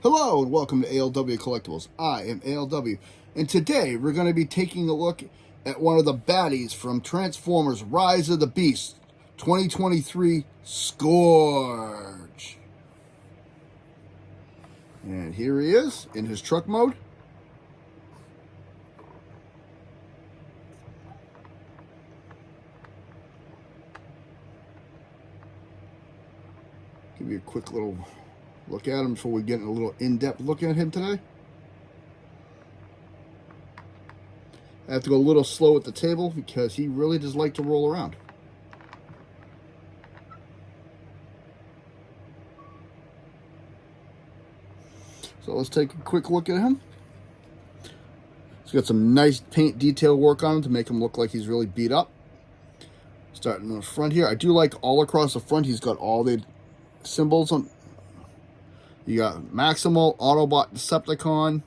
Hello and welcome to ALW Collectibles. I am ALW, and today we're going to be taking a look at one of the baddies from Transformers Rise of the Beast 2023, Scourge. And here he is in his truck mode. Give you a quick little look at him before we get a little in-depth look at him today. I have to go a little slow at the table because he really does like to roll around. So let's take a quick look at him. He's got some nice paint detail work on him to make him look like he's really beat up. Starting in the front here, I do like all across the front, he's got all the symbols on. You got Maximal, Autobot, Decepticon.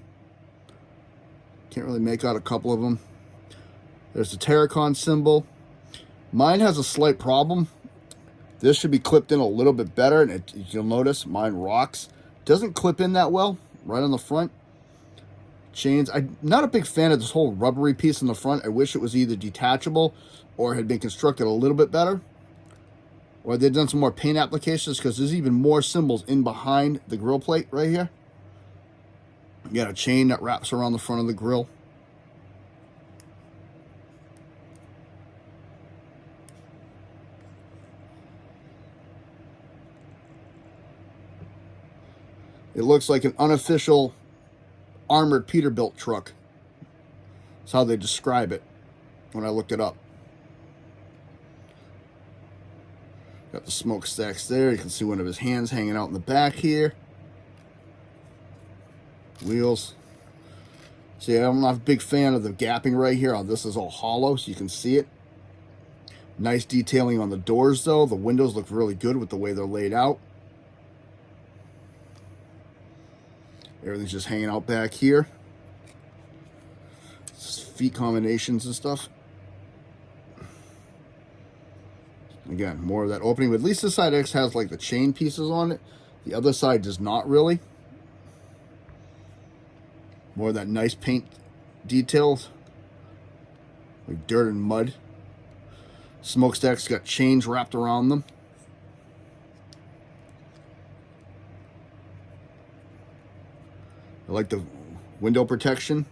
Can't really make out a couple of them. There's the Terracon symbol. Mine has a slight problem. This should be clipped in a little bit better, and you'll notice mine rocks. Doesn't clip in that well, right on the front. Chains. I'm not a big fan of this whole rubbery piece in the front. I wish it was either detachable or had been constructed a little bit better. Or they've done some more paint applications, because there's even more symbols in behind the grill plate right here. You got a chain that wraps around the front of the grill. It looks like an unofficial armored Peterbilt truck. That's how they describe it when I looked it up. Got the smokestacks there. You can see one of his hands hanging out in the back here. Wheels. See, I'm not a big fan of the gapping right here. This is all hollow, so you can see it. Nice detailing on the doors, though. The windows look really good with the way they're laid out. Everything's just hanging out back here. Just feet combinations and stuff. Again, more of that opening. But at least this side X has like the chain pieces on it. The other side does not really. More of that nice paint details. Like dirt and mud. Smokestacks got chains wrapped around them. I like the window protection.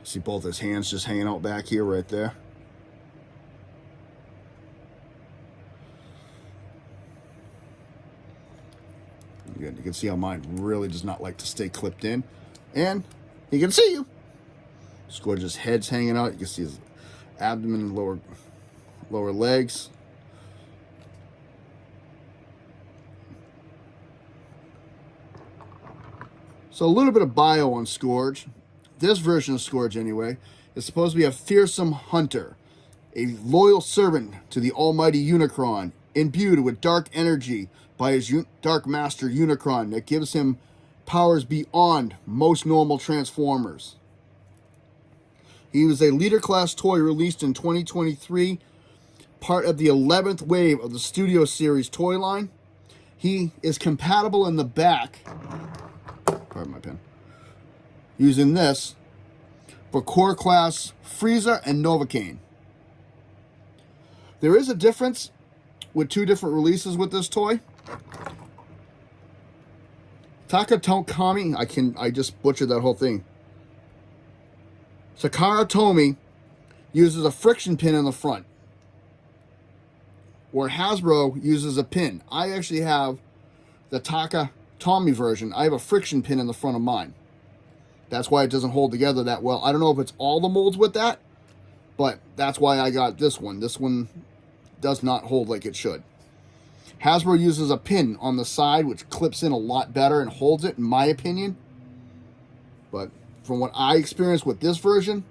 See both his hands just hanging out back here right there. Again, you can see how mine really does not like to stay clipped in. And he can see you. Scourge's head's hanging out. You can see his abdomen and lower legs. So a little bit of bio on Scourge. This version of Scourge, anyway, is supposed to be a fearsome hunter, a loyal servant to the almighty Unicron, imbued with dark energy by his Dark Master Unicron that gives him powers beyond most normal Transformers. He was a leader-class toy released in 2023, part of the 11th wave of the Studio Series toy line. He is compatible in the back, pardon my pen, using this for core class Frieza and Novocaine. There is a difference with two different releases with this toy. Takatomi, I just butchered that whole thing. Sakara Tomy uses a friction pin in the front, where Hasbro uses a pin. I actually have the Takatomi version. I have a friction pin in the front of mine. That's why it doesn't hold together that well. I don't know if it's all the molds with that, but that's why I got this one. This one does not hold like it should. Hasbro uses a pin on the side, which clips in a lot better and holds it, in my opinion. But from what I experienced with this version,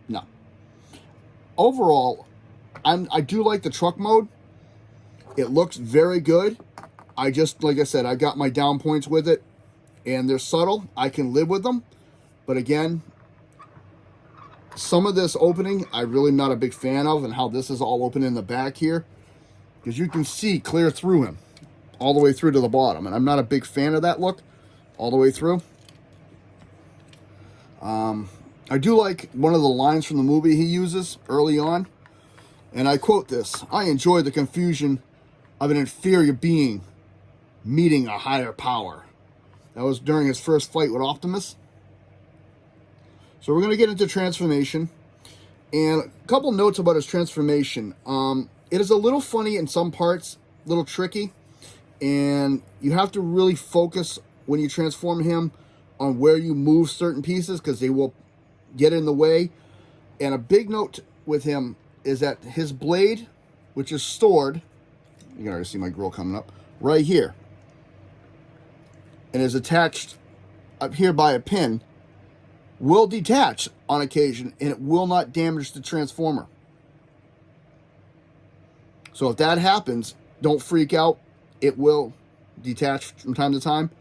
no. Overall, I do like the truck mode. It looks very good. Like I said, I got my down points with it, and they're subtle. I can live with them. But again, some of this opening, I really am not a big fan of, and how this is all open in the back here. because you can see clear through him all the way through to the bottom, and I'm not a big fan of that look all the way through. I do like one of the lines from the movie he uses early on, and I quote this: "I enjoy the confusion of an inferior being meeting a higher power." That was during his first fight with Optimus. So we're going to get into transformation. And a couple notes about his transformation. It is a little funny in some parts, a little tricky. And you have to really focus when you transform him on where you move certain pieces, because they will get in the way. And a big note with him is that his blade, which is stored, you can already see my grill coming up, right here, and is attached up here by a pin, will detach on occasion, and it will not damage the transformer. So if that happens, don't freak out. It will detach from time to time.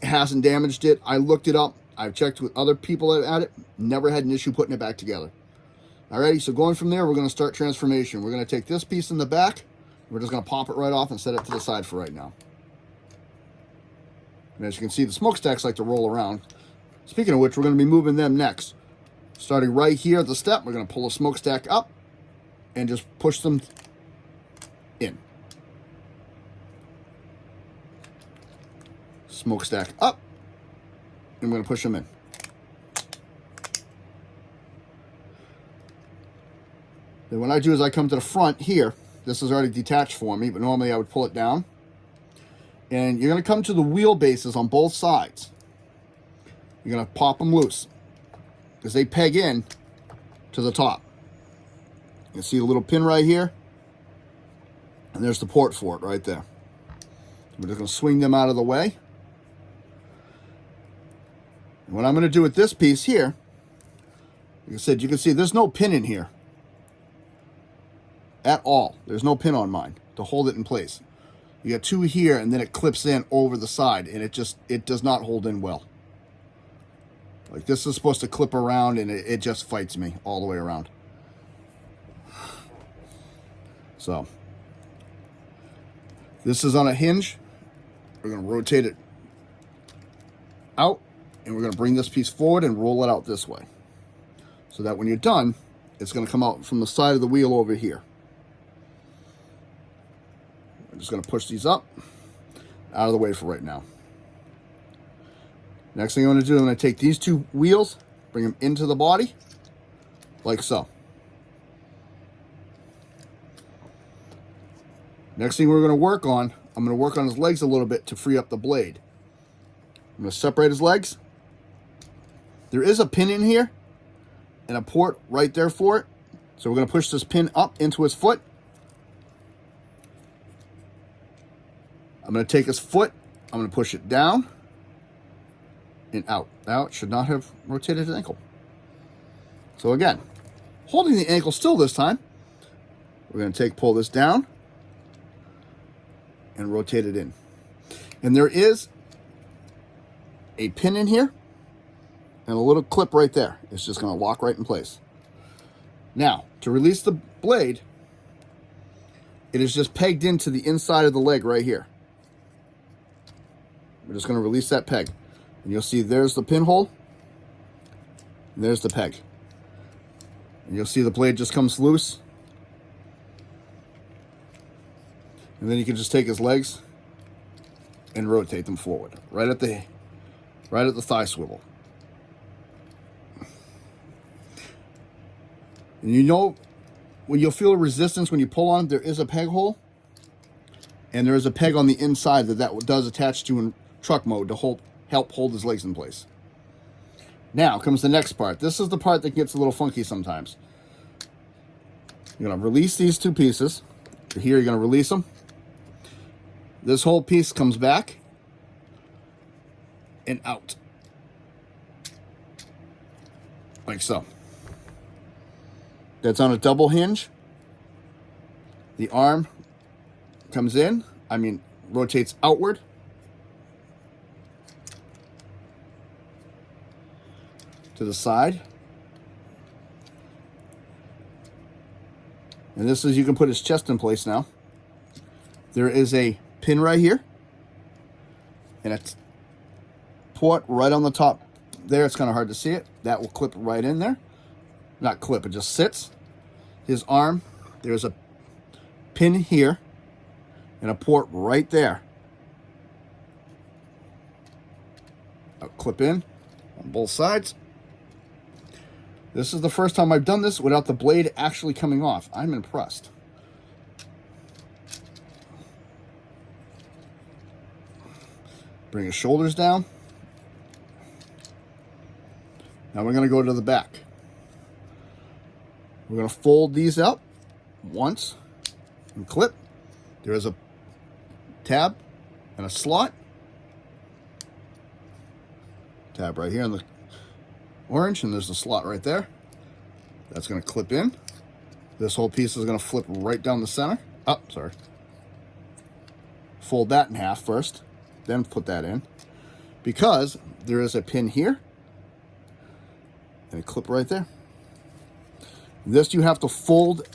It hasn't damaged it. I looked it up. I've checked with other people that had it. Never had an issue putting it back together. Alrighty, so going from there, we're going to start transformation. We're going to take this piece in the back. We're just going to pop it right off and set it to the side for right now. And as you can see, the smokestacks like to roll around. Speaking of which, we're going to be moving them next. Starting right here at the step, we're going to pull a smokestack up and just push them in. Smokestack up, and we're going to push them in. Then what I do is I come to the front here. This is already detached for me, but normally I would pull it down. And you're going to come to the wheelbases on both sides. You're going to pop them loose, because they peg in to the top. You can see a little pin right here, and there's the port for it right there. We're just going to swing them out of the way. And what I'm going to do with this piece here, like I said, you can see there's no pin in here at all. There's no pin on mine to hold it in place. You got two here, and then it clips in over the side, and it does not hold in well. Like, this is supposed to clip around, and it just fights me all the way around. So, this is on a hinge. We're going to rotate it out, and we're going to bring this piece forward and roll it out this way. So that when you're done, it's going to come out from the side of the wheel over here. I'm just going to push these up, out of the way for right now. Next thing I'm going to do, I'm going to take these two wheels, bring them into the body, like so. Next thing we're going to work on, I'm going to work on his legs a little bit to free up the blade. I'm going to separate his legs. There is a pin in here and a port right there for it. So we're going to push this pin up into his foot. I'm going to take his foot, I'm going to push it down and out. Now it should not have rotated his ankle. So again, holding the ankle still this time, we're going to pull this down and rotate it in. And there is a pin in here and a little clip right there. It's just going to lock right in place. Now, to release the blade, it is just pegged into the inside of the leg right here. We're just going to release that peg. And you'll see there's the pinhole. And there's the peg. And you'll see the blade just comes loose. And then you can just take his legs and rotate them forward. Right at the thigh swivel. And you know, when you'll feel a resistance when you pull on it, there is a peg hole. And there is a peg on the inside that does attach to in truck mode to help hold his legs in place. Now comes the next part. This is the part that gets a little funky sometimes. You're going to release these two pieces. Here you're going to release them. This whole piece comes back and out. Like so. That's on a double hinge. The arm comes in, rotates outward. To the side. And this is, you can put his chest in place now. There is a pin right here and a port right on the top there. It's kind of hard to see it. That will clip right in there. Not clip, it just sits. His arm, there's a pin here and a port right there. I'll clip in on both sides. This is the first time I've done this without the blade actually coming off. I'm impressed. Bring his shoulders down. Now we're going to go to the back. We're going to fold these up once and clip. There is a tab and a slot. Tab right here in the orange, and there's the slot right there. That's going to clip in. This whole piece is going to flip right down the center. Oh, sorry. Fold that in half first, then put that in. Because there is a pin here and a clip right there. This you have to fold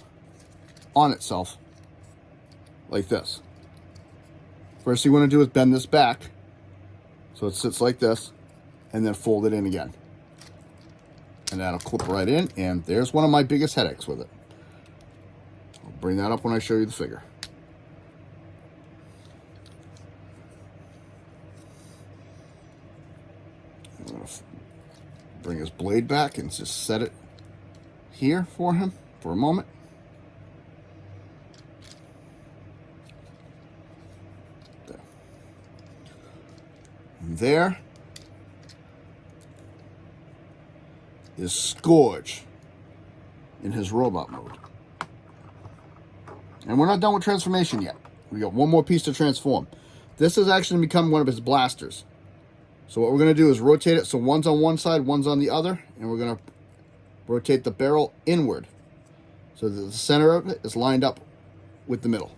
on itself like this. First thing you want to do is bend this back so it sits like this, and then fold it in again. And that'll clip right in, and there's one of my biggest headaches with it. I'll bring that up when I show you the figure. I'm going to bring his blade back and just set it here for him for a moment. There. And there is Scourge in his robot mode. And we're not done with transformation yet. We got one more piece to transform. This is actually become one of his blasters. So what we're going to do is rotate it so one's on one side, one's on the other, and we're going to rotate the barrel inward so that the center of it is lined up with the middle.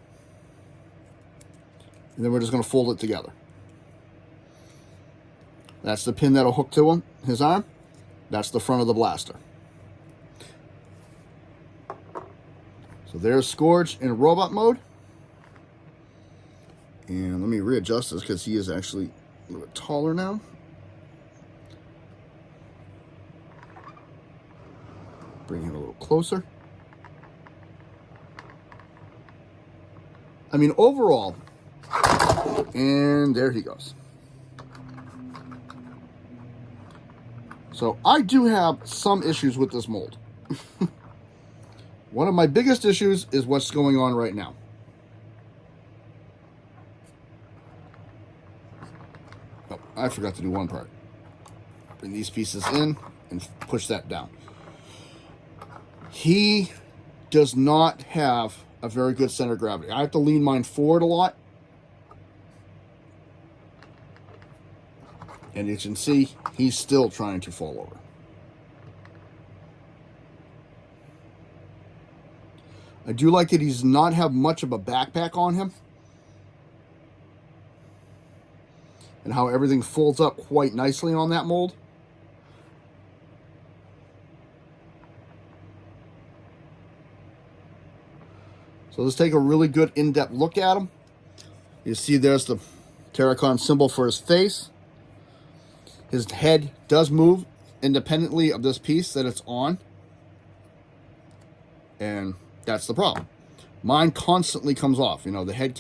And then we're just going to fold it together. That's the pin that'll hook to his arm. That's the front of the blaster. So there's Scourge in robot mode. And let me readjust this because he is actually a little bit taller now. Bring him a little closer. I mean, overall, and there he goes. So I do have some issues with this mold. One of my biggest issues is what's going on right now. Oh, I forgot to do one part. Bring these pieces in and push that down. He does not have a very good center of gravity. I have to lean mine forward a lot. And you can see he's still trying to fall over. I do like that he's not have much of a backpack on him. And how everything folds up quite nicely on that mold. So let's take a really good in-depth look at him. You see there's the Terracon symbol for his face. His head does move independently of this piece that it's on. And that's the problem. Mine constantly comes off. You know, the head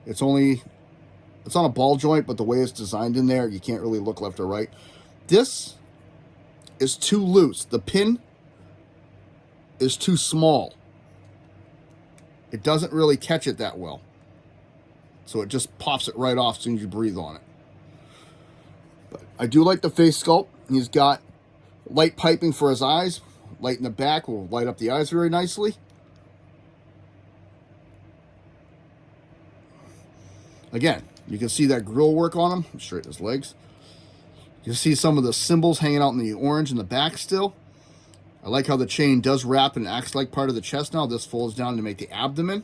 it's on a ball joint, but the way it's designed in there, you can't really look left or right. This is too loose. The pin is too small. It doesn't really catch it that well. So it just pops it right off as soon as you breathe on it. But I do like the face sculpt. He's got light piping for his eyes. Light in the back will light up the eyes very nicely. Again, you can see that grill work on him. Straighten his legs. You see some of the symbols hanging out in the orange in the back still. I like how the chain does wrap and acts like part of the chest now. This folds down to make the abdomen.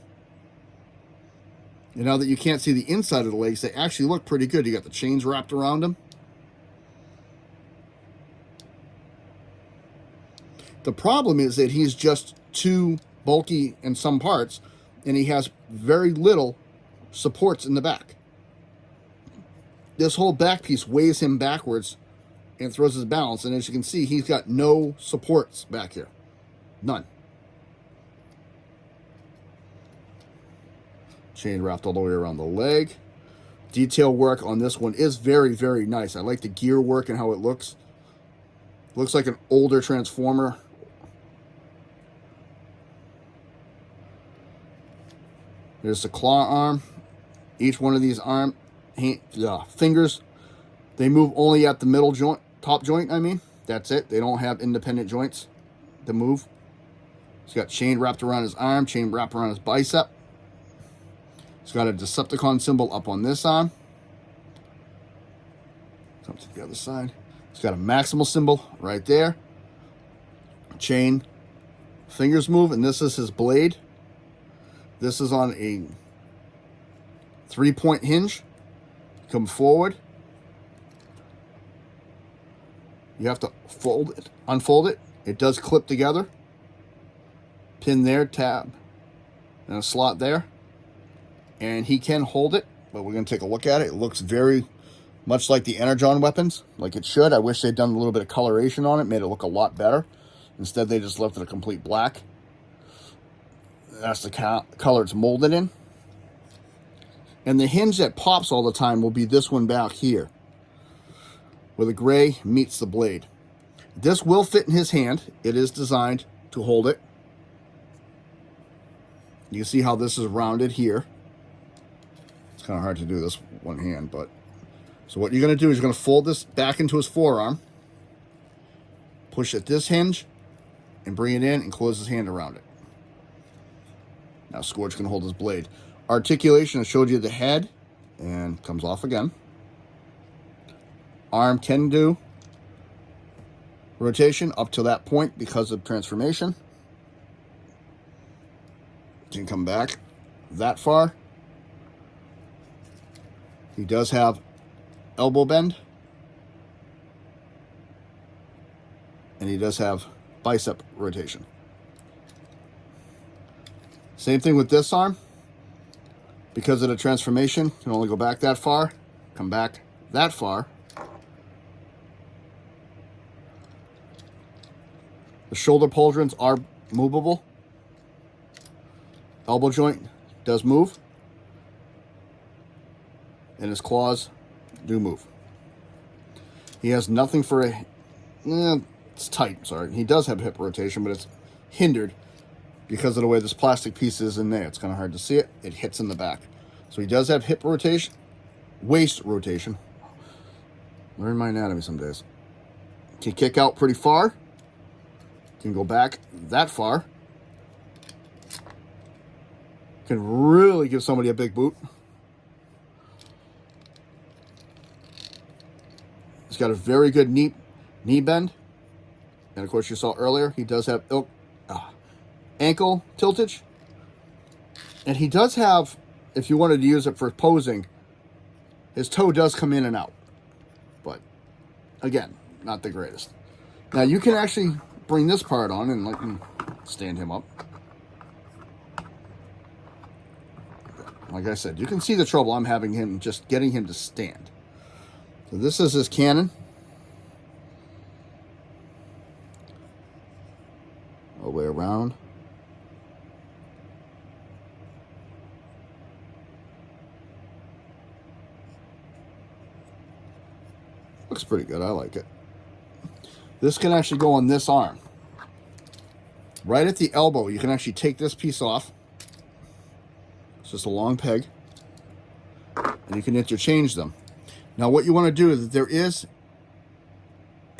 And now that you can't see the inside of the legs, they actually look pretty good. You got the chains wrapped around them. The problem is that he's just too bulky in some parts, and he has very little supports in the back. This whole back piece weighs him backwards and throws his balance. And as you can see, he's got no supports back here. None. Chain wrapped all the way around the leg. Detail work on this one is very, very nice. I like the gear work and how it looks. Looks like an older Transformer. There's the claw arm. Each one of these fingers, they move only at the middle joint, top joint, I mean. That's it. They don't have independent joints to move. He's got chain wrapped around his arm, chain wrapped around his bicep. He's got a Decepticon symbol up on this arm. Come to the other side. He's got a Maximal symbol right there. Chain. Fingers move, and this is his blade. This is on a 3-point hinge. Come forward. You have to fold it, unfold it. It does clip together. Pin there, tab, and a slot there. And he can hold it, but we're going to take a look at it. It looks very much like the Energon weapons, like it should. I wish they'd done a little bit of coloration on it, made it look a lot better. Instead, they just left it a complete black. That's the color it's molded in. And the hinge that pops all the time will be this one back here, where the gray meets the blade. This will fit in his hand. It is designed to hold it. You can see how this is rounded here. It's kind of hard to do this one hand, but... So what you're going to do is you're going to fold this back into his forearm, push at this hinge, and bring it in and close his hand around it. Now Scourge can hold his blade. Articulation, I showed you the head, and comes off again. Arm can do rotation up to that point because of transformation. Can come back that far. He does have elbow bend. And he does have bicep rotation. Same thing with this arm. Because of the transformation, can only go back that far, come back that far. The shoulder pauldrons are movable. Elbow joint does move. And his claws do move. He has nothing for a... it's tight, sorry. He does have hip rotation, but it's hindered because of the way this plastic piece is in there. It's kind of hard to see it. It hits in the back. So he does have hip rotation, waist rotation. Learn my anatomy some days. Can kick out pretty far. Can go back that far. Can really give somebody a big boot. He's got a very good knee bend. And of course you saw earlier, he does have ankle tiltage. And he does have, if you wanted to use it for posing, his toe does come in and out. But again, not the greatest. Now you can actually bring this part on and let me stand him up. Like I said, you can see the trouble I'm having him just getting him to stand. So this is his cannon. All the way around. Looks pretty good. I like it. This can actually go on this arm. Right at the elbow, you can actually take this piece off. It's just a long peg. And you can interchange them. Now what you want to do is, there is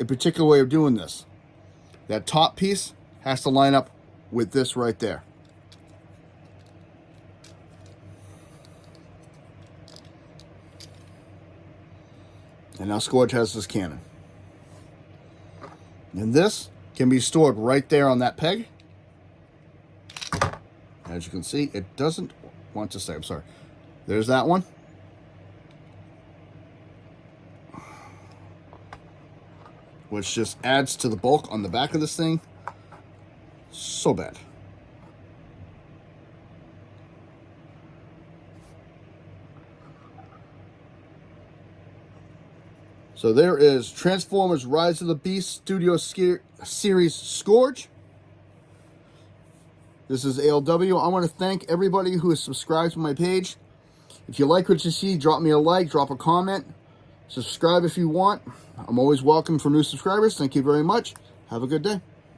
a particular way of doing this. That top piece has to line up with this right there. And now Scourge has this cannon. And this can be stored right there on that peg. As you can see, it doesn't want to stay. I'm sorry. There's that one. Which just adds to the bulk on the back of this thing. So bad. So there is Transformers Rise of the Beast Studio Series Scourge. This is ALW. I want to thank everybody who has subscribed to my page. If you like what you see, drop me a like, drop a comment, subscribe if you want. I'm always welcome for new subscribers. Thank you very much. Have a good day.